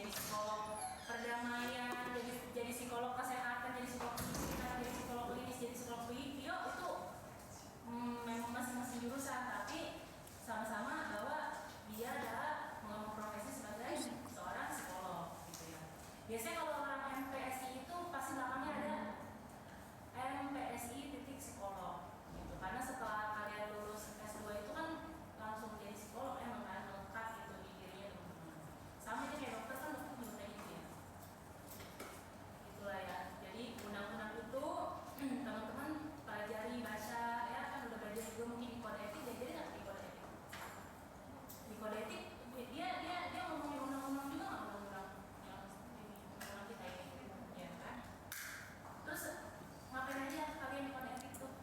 jadi psikolog perdamaian, jadi psikolog kesehatan, jadi psikolog pendidikan, jadi psikolog klinis, jadi psikolog video itu memang masing-masing jurusan, tapi sama-sama bahwa dia adalah mengemban profesi sebagai seorang psikolog gitu ya. Biasanya kalau orang MPSI itu pasti belakangnya ada MPSI titik psikolog gitu, karena setelah kalian lulus S2 itu kan langsung jadi psikolog, emang kan lengkap gitu di dirinya teman-teman. Sama aja kayak dokter kan, dokter juga kayak gitu ya. Itulah ya. Jadi undang-undang itu teman-teman pelajari, baca ya, kan udah belajar juga mungkin di kode etik, jadi nggak di kode etik. Di kode etik dia ngomongin undang-undang juga nggak, undang-undang yang ini undang-undang kita ini ya kan. Terus ngapain aja kalian di kode etik tuh?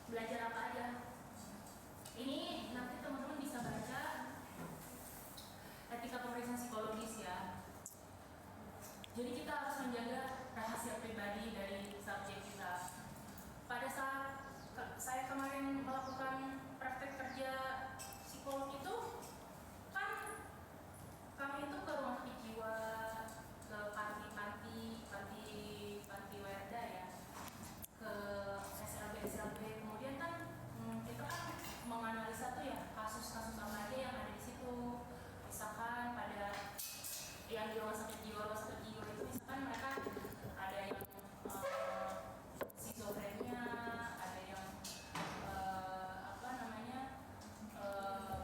Belajar apa aja? Ini nanti teman-teman bisa baca etika pemeriksaan psikologis ya. Jadi kita harus menjaga rahasia pribadi dari subjek kita. Pada saat saya kemarin melakukan praktek kerja psikolog itu, kan kami itu ke rumah sakit jiwa, ke panti werda ya, ke SLB, kemudian kan kita kan menganalisa tuh ya kasus-kasus apa aja yang ada di situ. Misalkan pada yang di rumah sakit jiwa itu misalkan mereka ada yang skizofrenia, ada yang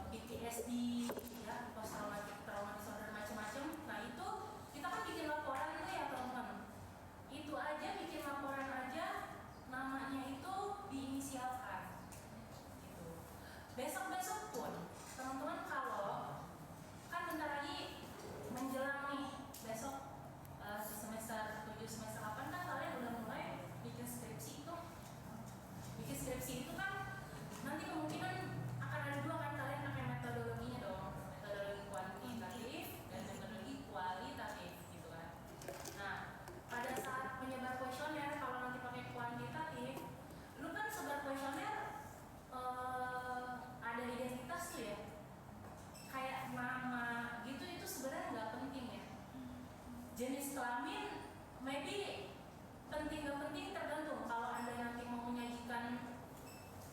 PTSD ya, post traumatic disorder macam-macam. Nah itu kita kan bikin laporan itu ya teman-teman. Itu aja bikin laporan aja namanya itu diinisialkan. Gitu. Besok-besok pun teman-teman kalau kan bentar lagi menjelang nih besok semester 7 semester 8 kan kalian udah mulai bikin skripsi itu. Bikin skripsi itu kan nanti kemungkinan akan ada dua kan, kalian pakai metodologinya dong, metodologi kuantitatif dan metodologi kualitatif gitu kan. Nah pada saat menyebar kuesioner, kalau nanti pakai kuantitatif, lu kan sebar kuesioner ada identitas tuh ya, kayak nama gitu, itu sebenarnya nggak penting ya. Jenis kelamin maybe penting nggak penting tergantung. Kalau anda nanti mau menyajikan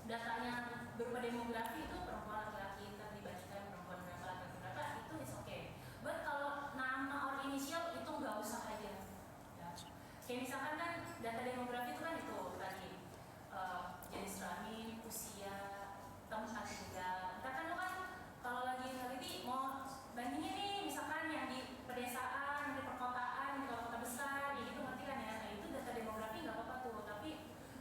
datanya berupa demografi, itu perempuan laki-laki, ntar dibagikan perempuan berapa laki-laki berapa, itu is okay. But kalau nama or inisial itu nggak usah aja ya. Kayak misalkan kan data demografi itu kan itu tadi jenis kelamin, usia, tempat tinggal. Ntar kan lo kan kalau lagi neliti mau bandingin nih, misalkan yang di pedesaan, di perkotaan, di kota besar, ya gitu ngerti kan ya. Nah itu data demografi nggak apa-apa tuh, tapi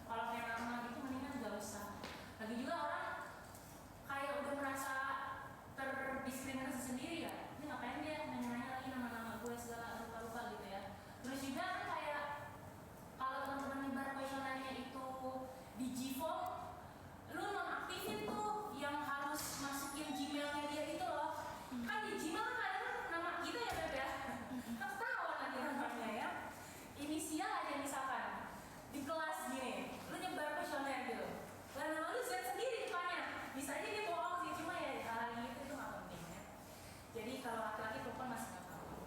kalau kayak nama gitu mendingan nggak usah. Lagi juga orang kayak udah merasa terdiskriminasi sendiri ya, ini ngapain dia nanya-nanya lagi nama-nama gue segala lupa-lupa gitu ya. Terus juga kan kayak kalau teman-teman nyebar kuesionernya itu di Gform, lu nonaktifin tuh yang harus masukin Gmailnya dia itu loh. Kan di Gmail kan ada nama kita ya Beb ya, ketahuan nanti namanya ya, inisial aja misalkan di kelas gini, lu nyebar kuesioner gitu, lalu lu set sendiri depannya, bisa aja dia bohong sih, cuma ya hal itu nggak penting ya. Jadi kalau laki-laki perempuan masih nggak tahu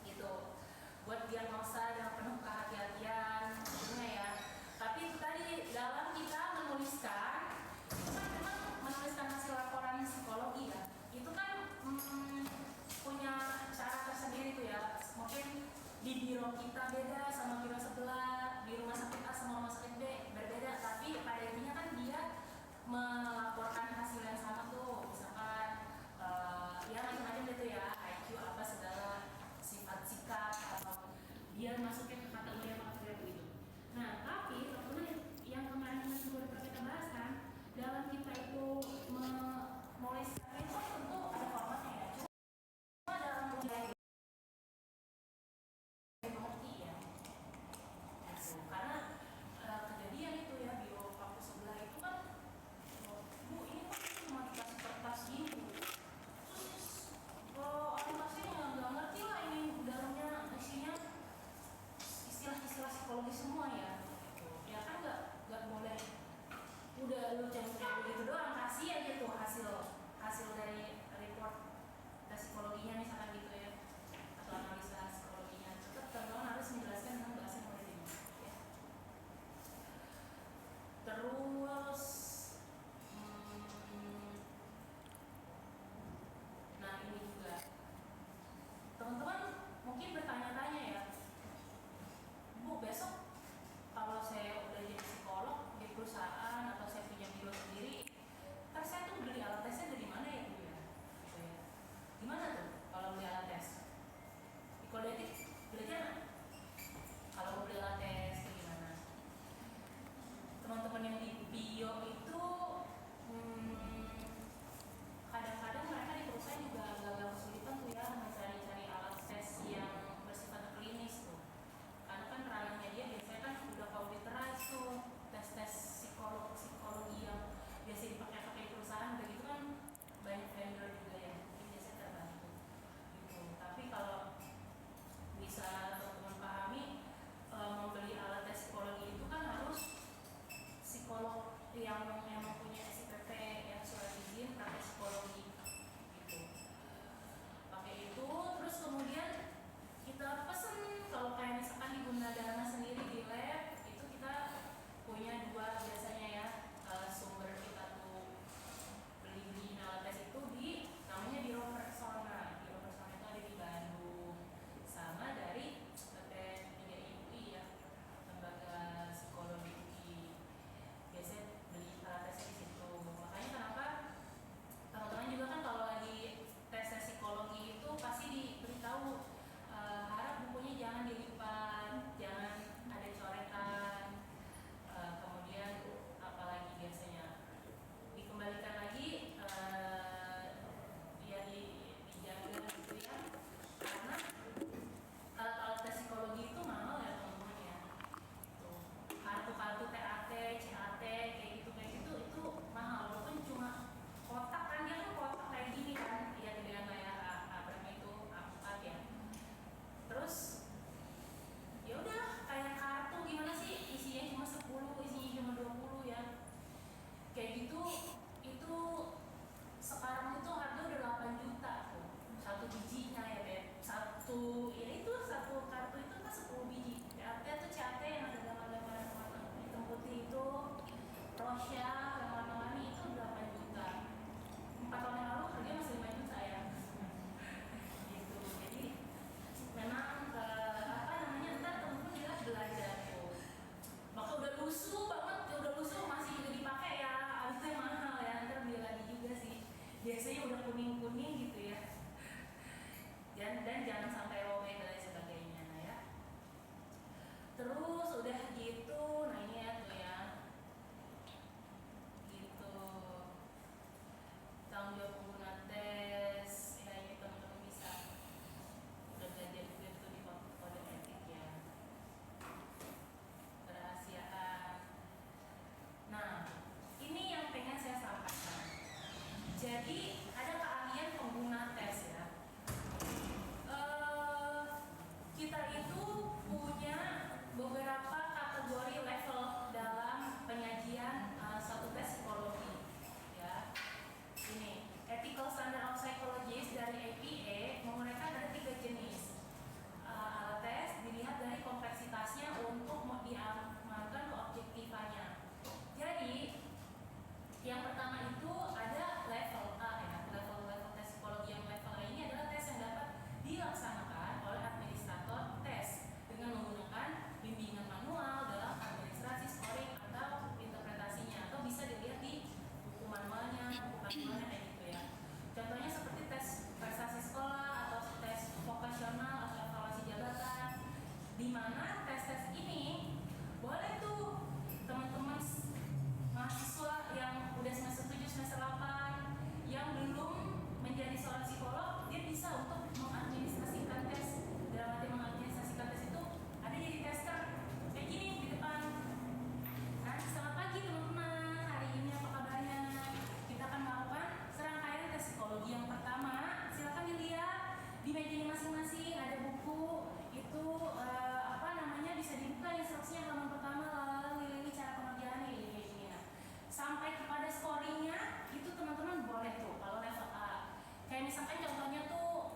gitu, buat diagnosa dengan penuh kehati-hatian tentunya ya. Tapi itu tadi dalam kita menuliskan, itu kan memang menuliskan hasil laporan psikologi ya, itu kan punya cara tersendiri tuh ya. Mungkin di biro kita beda sama biro sebelah, di rumah sakit A sama rumah sakit B berbeda, tapi pada intinya kan dia melaporkan hasil yang sama tuh, misalkan ya macam-macam gitu ya, IQ apa segala, sifat sikap atau dia masukin ke kategori begitu. Nah tapi teman-teman yang kemarin sudah kita bahas kan, dalam kita itu menuliskan itu tentu ada formatnya ya. Cuma misalkan contohnya tuh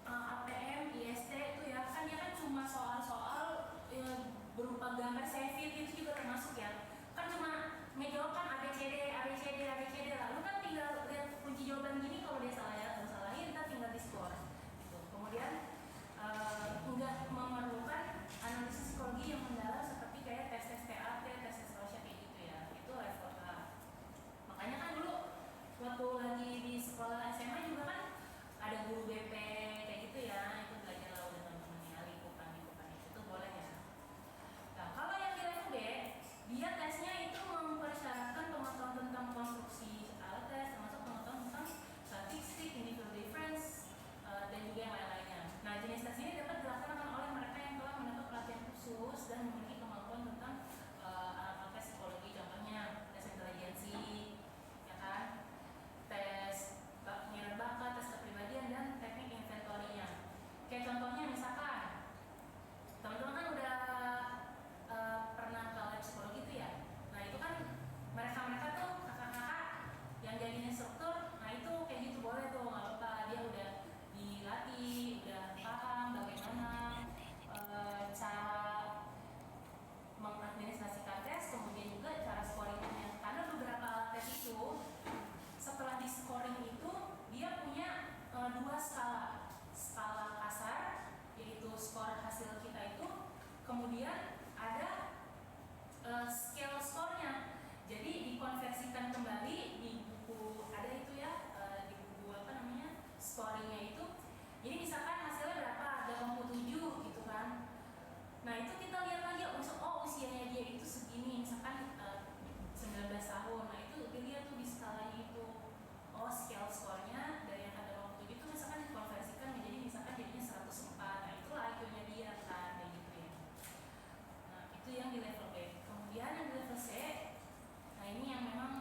APM, IST itu ya kan dia kan cuma soal-soal berupa gambar save itu juga termasuk ya. Kan cuma ngejawabkan ABCD lalu kan tinggal lihat kunci jawaban gini, kalau dia salah ya atau salahin kita tinggal di skor gitu. Kemudian nggak memerlukan analisis psikologi yang mendalam seperti kayak tes TAT, tes sosial kayak gitu ya. Itu level A. Makanya kan dulu waktu lagi di sekolah SMA juga kan ada guru BP kayak gitu ya, itu belajar lah udah teman-temannya lingkupan itu boleh ya. Nah kalau yang di level B, dia tesnya itu mempersyaratkan pengetahuan tentang konstruksi alat tes, termasuk pengetahuan tentang statistik, individual difference, dan juga yang lain-lainnya. Nah jenis tes ini dapat dilaksanakan oleh mereka yang telah mendapat pelatihan khusus dan memiliki kemampuan tentang alat tes psikologi, contohnya tes intelijensi, ya kan, tes minat bakat, tes kepribadian, dan teknik inventorinya. Kayak contohnya misalkan teman-teman kan udah pernah ke lab psikologi itu ya. Nah itu kan mereka tuh kakak-kakak yang jadi instruktur, nah itu kayak gitu boleh tuh, nggak apa-apa, dia udah dilatih, udah paham bagaimana cara mengadministrasikan tes, kemudian juga cara scoringnya. Karena beberapa alat tes itu setelah di scoring itu dia punya dua skala kasar, yaitu skor hasil kita itu, kemudian ada scale skornya. Jadi dikonversikan kembali di buku, ada itu ya, di buku apa namanya, scoringnya itu. Jadi misalkan hasilnya berapa, 87 gitu kan. Nah itu kita lihat lagi, oh usianya dia itu segini, misalkan 19 tahun. Nah itu dilihat tuh di skalanya itu, oh scale skornya dari yang ada waktu itu misalkan dikonversikan menjadi misalkan jadinya 104. Nah itulah IQ-nya dia kan, kayak gitu ya. Nah itu yang di level B. Kemudian yang di level C, nah ini yang memang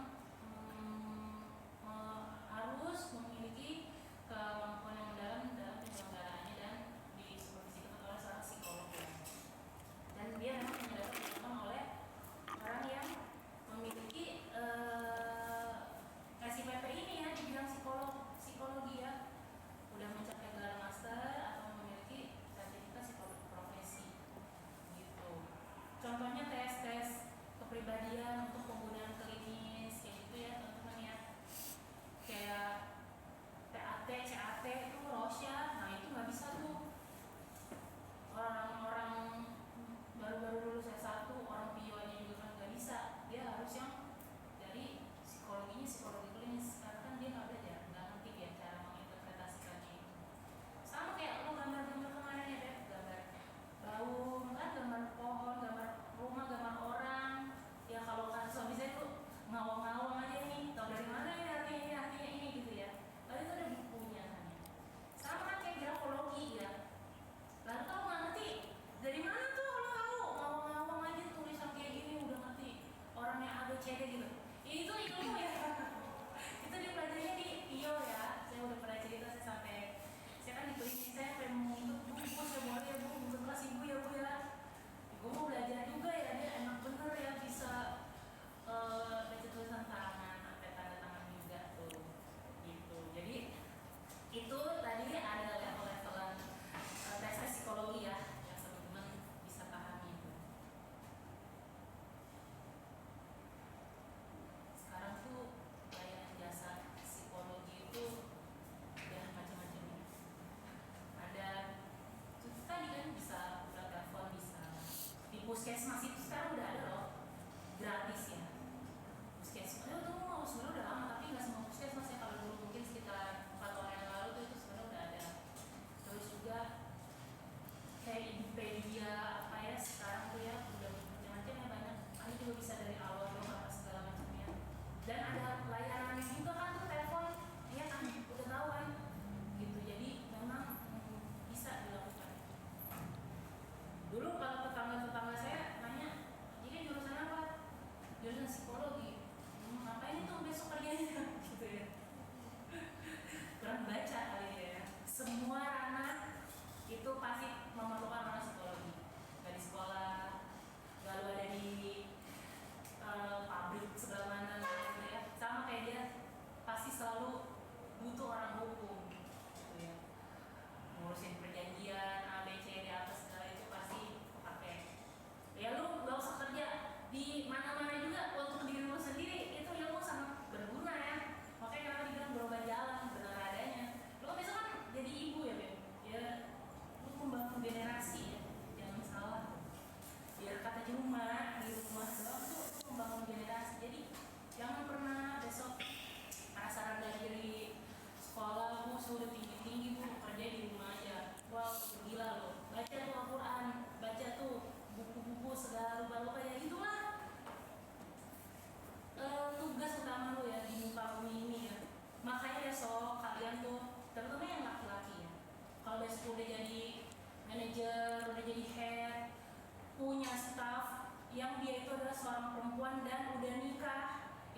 perempuan dan udah nikah,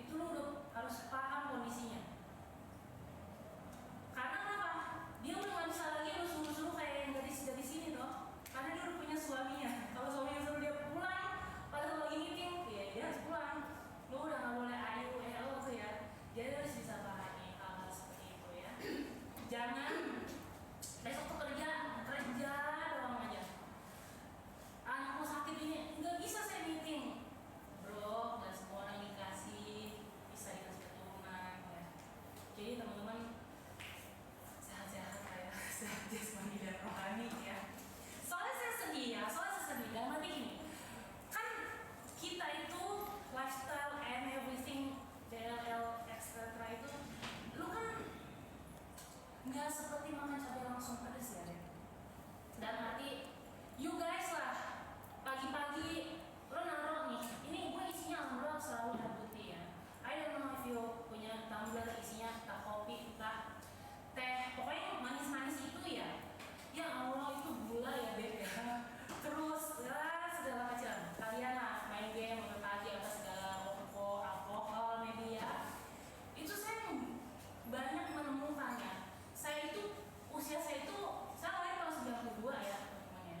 itu lu udah harus paham kondisinya. Karena apa? Dia udah nggak bisa lagi lu suruh-suruh kayak yang dari sini toh. Karena dia udah punya suaminya. Kalau suaminya suruh dia pulang, padahal lagi meeting, ya dia harus pulang. Lu udah nggak boleh ayu lo tuh ya. Jadi harus bisa pahami hal-hal seperti itu ya. Jangan besok tuh kerja doang aja. Anakku sakit ini, nggak bisa saya meeting. Bro, nggak semua orang bisa dikasih keturunan ya. Jadi teman-teman sehat-sehat ya, sehat jasmani dan rohani ya. Soalnya saya sedih dalam arti gini, kan kita itu lifestyle and everything DLL etc itu, lu kan nggak seperti makan cabai langsung pedes ya. Dan arti you guys lah, pagi-pagi lo naruh nih, ini gue isinya alhamdulillah selalu air putih ya. I don't know if you punya tumbler isinya entah kopi entah teh, pokoknya manis-manis itu ya. Ya Allah, itu gula ya beb ya. Terus ya segala macam. Kalian lah main game pagi apa segala rokok, alkohol media. Itu saya banyak menemukannya. Usia saya itu, saya lahir tahun 92 ya teman-teman ya.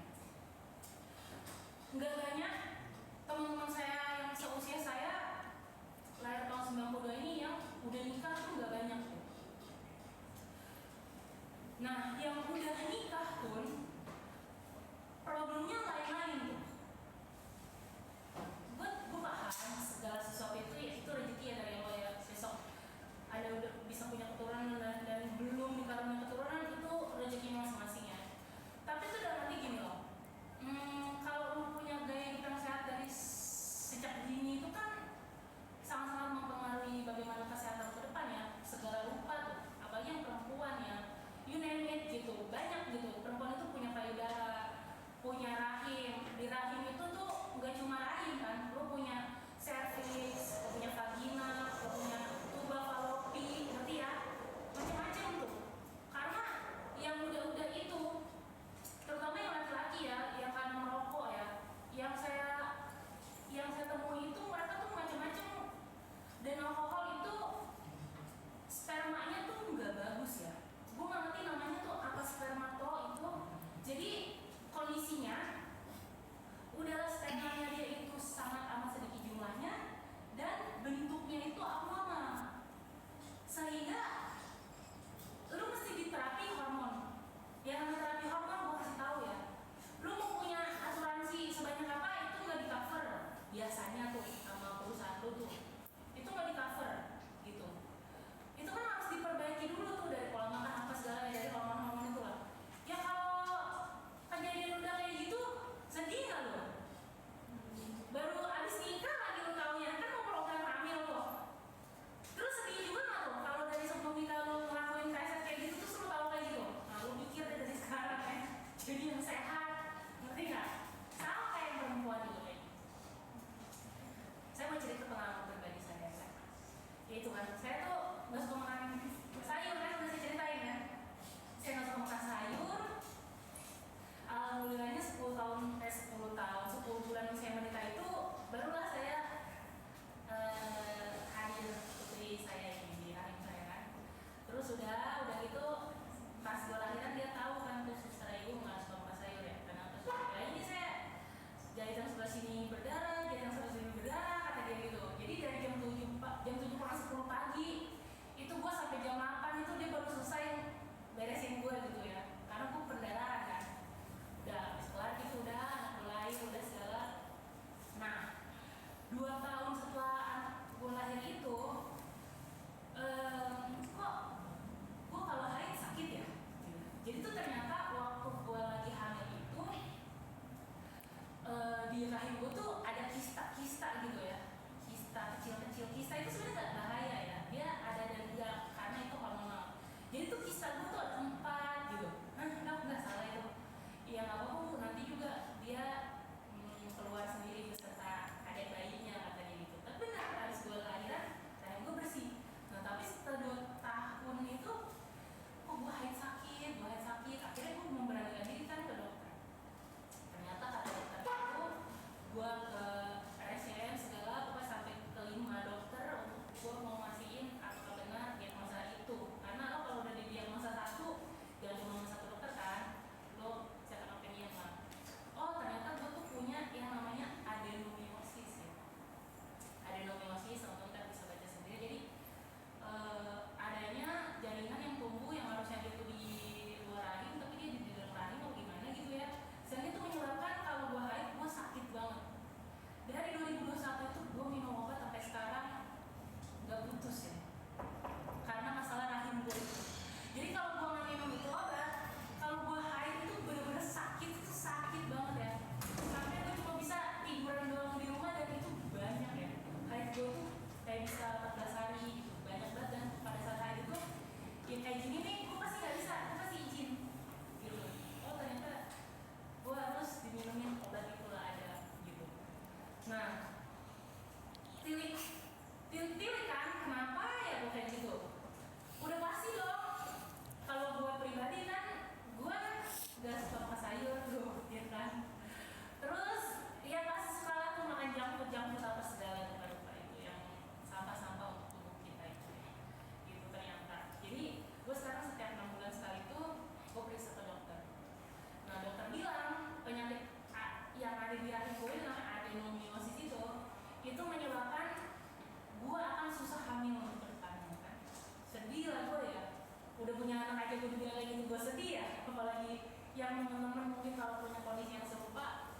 kalau punya kondisi yang serupa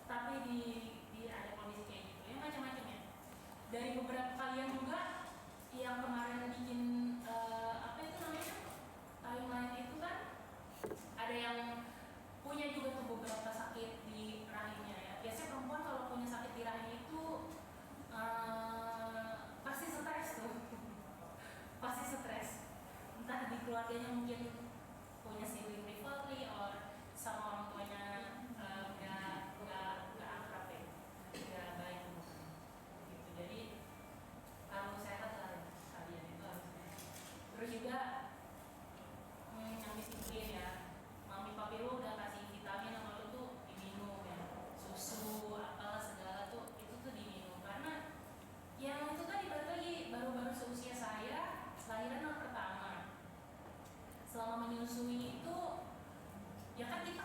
tapi di ada kondisi kayak gitu ya, macam-macam ya. Dari beberapa kalian juga yang kemarin bikin apa itu namanya timeline itu kan ada yang punya juga tuh beberapa sakit di rahimnya ya. Biasanya perempuan kalau punya sakit di rahim itu pasti stres tuh pasti stres, entah di keluarganya mungkin punya sibling rivalry or sama orang tuanya nggak akrab ya, nggak baik gitu. Jadi kalau sehat lah kalian itu harusnya. Terus juga yang disiplin ya, mami papi lo udah kasih vitamin sama lo tuh diminum ya, susu apalah segala tuh itu tuh diminum. Karena yang itu tadi balik lagi baru-baru seusia saya, lahiran anak pertama, selama menyusui itu ya kan kita